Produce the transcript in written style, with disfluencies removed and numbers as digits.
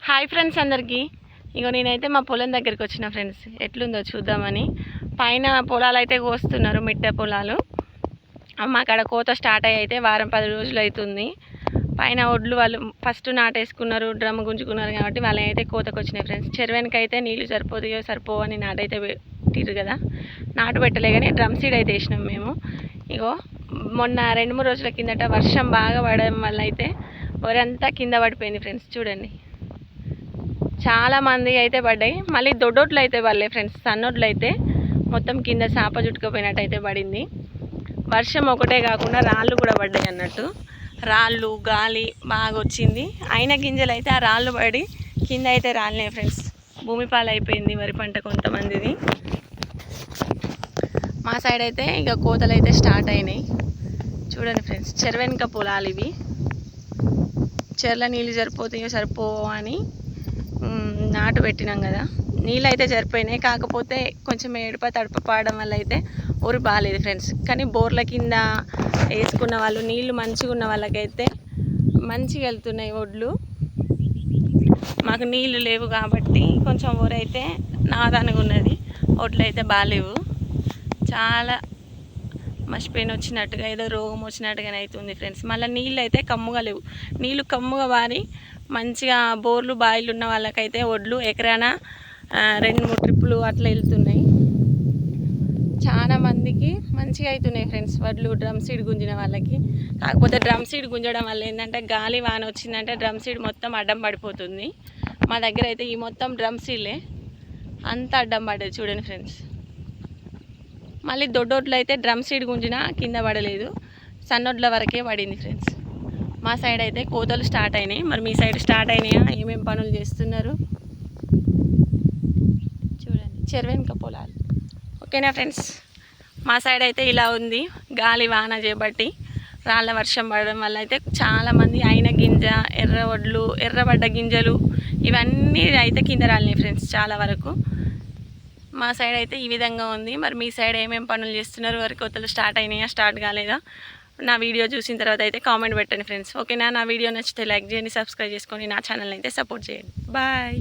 Hi friends అందరికీ. ఇగో నేనైతే మా పొలం దగ్గరికి వచ్చిన ఫ్రెండ్స్, ఎట్లుందో చూద్దామని. పైన పొలాలు అయితే కోస్తున్నారు, మిట్టె పొలాలు. మాకాడ కోత స్టార్ట్ అయ్యి అయితే వారం 10 రోజులు అవుతుంది. పైన ఒడ్లు వాళ్ళు ఫస్ట్ నాటేసుకున్నారు, డ్రమ్ గుంజుకున్నారు కాబట్టి వాళ్ళని అయితే కోతకు వచ్చినాయి ఫ్రెండ్స్. చెరువునికి అయితే నీళ్ళు సరిపోవని నాటైతే పెట్టిర్రు కదా, నాటు పెట్టలే కానీ డ్రమ్ సీడ్ అయితే వేసినాం మేము. ఇగో మొన్న 2-3 రోజుల కిందట వర్షం బాగా పడడం వల్ల అయితే వరంతా కింద పడిపోయింది ఫ్రెండ్స్. చూడండి, చాలా మంది అయితే పడ్డాయి. మళ్ళీ దొడ్డోట్లు అయితే పడలే ఫ్రెండ్స్, సన్నోట్లు అయితే మొత్తం కింద చాప చుట్టుకుపోయినట్టు అయితే పడింది. వర్షం ఒకటే కాకుండా రాళ్ళు కూడా పడ్డాయి అన్నట్టు. రాళ్ళు గాలి బాగా వచ్చింది. అయిన గింజలు అయితే ఆ రాళ్ళు పడి కింద అయితే రాలినాయి ఫ్రెండ్స్. భూమి పాలు అయిపోయింది వరి పంట కొంతమందిది. మా సైడ్ అయితే ఇక కోతలు అయితే స్టార్ట్ అయినాయి. చూడండి ఫ్రెండ్స్, చెరువెనక పొలాలు ఇవి. చెర్ల నీళ్ళు సరిపోవు అని నాటు పెట్టినాం కదా, నీళ్ళు అయితే సరిపోయినాయి. కాకపోతే కొంచెం ఏడుప తడప పాడడం వల్ల అయితే ఊరు బాగాలేదు ఫ్రెండ్స్. కానీ బోర్ల కింద వేసుకున్న వాళ్ళు, నీళ్ళు మంచిగా ఉన్న వాళ్ళకైతే మంచిగా వెళ్తున్నాయి ఒడ్లు. మాకు నీళ్ళు లేవు కాబట్టి కొంచెం ఊరైతే నాదానుగా ఉన్నది, ఒడ్లు అయితే బాగాలేవు. చాలా మసిపోయిన వచ్చినట్టుగా, ఏదో రోగం వచ్చినట్టుగానే అవుతుంది ఫ్రెండ్స్. మళ్ళీ నీళ్ళు అయితే కమ్ముగా లేవు. నీళ్ళు కమ్ముగా వారి మంచిగా బోర్లు బాయిలు ఉన్న వాళ్ళకైతే ఒడ్లు ఎకరాన 2-3 ట్రిప్పులు అట్లా వెళ్తున్నాయి. చాలా మందికి మంచిగా అవుతున్నాయి ఫ్రెండ్స్ వడ్లు డ్రమ్ సీడ్ గుంజిన వాళ్ళకి. కాకపోతే డ్రమ్ సీడ్ గుంజడం వల్ల ఏంటంటే గాలి వాన వచ్చిందంటే డ్రమ్ సీడ్ మొత్తం అడ్డం పడిపోతుంది. మా దగ్గర అయితే ఈ మొత్తం డ్రమ్ సీడ్లే అంతా అడ్డం పడ్డది. చూడండి ఫ్రెండ్స్, మళ్ళీ దొడ్డోట్లు అయితే డ్రమ్ సీడ్ గుంజినా కింద పడలేదు, సన్నొడ్ల వరకే పడింది ఫ్రెండ్స్. మా సైడ్ అయితే కోతలు స్టార్ట్ అయినాయి. మరి మీ సైడ్ స్టార్ట్ అయినాయా? ఏమేమి పనులు చేస్తున్నారు చూడండి. చెరువెనక పొలాలు. ఓకేనా ఫ్రెండ్స్, మా సైడ్ అయితే ఇలా ఉంది. గాలి వాన చేపట్టి రాళ్ళ వర్షం పడడం వల్ల అయితే చాలామంది అయిన గింజ, ఎర్ర వడ్లు, ఎర్రబడ్డ గింజలు ఇవన్నీ అయితే కింద రాలినాయి ఫ్రెండ్స్ చాలా వరకు. మా సైడ్ అయితే ఈ విధంగా ఉంది. మరి మీ సైడ్ ఏమేమి పనులు చేస్తున్నారు? వరి కోతలు స్టార్ట్ అయినాయా, స్టార్ట్ కాలేదా? నా వీడియో చూసిన తర్వాత అయితే కామెంట్ పెట్టండి ఫ్రెండ్స్. ఓకేనా? నా వీడియో నచ్చితే లైక్ చేయండి, సబ్స్క్రైబ్ చేసుకొని నా ఛానల్ అయితే సపోర్ట్ చేయండి. బాయ్.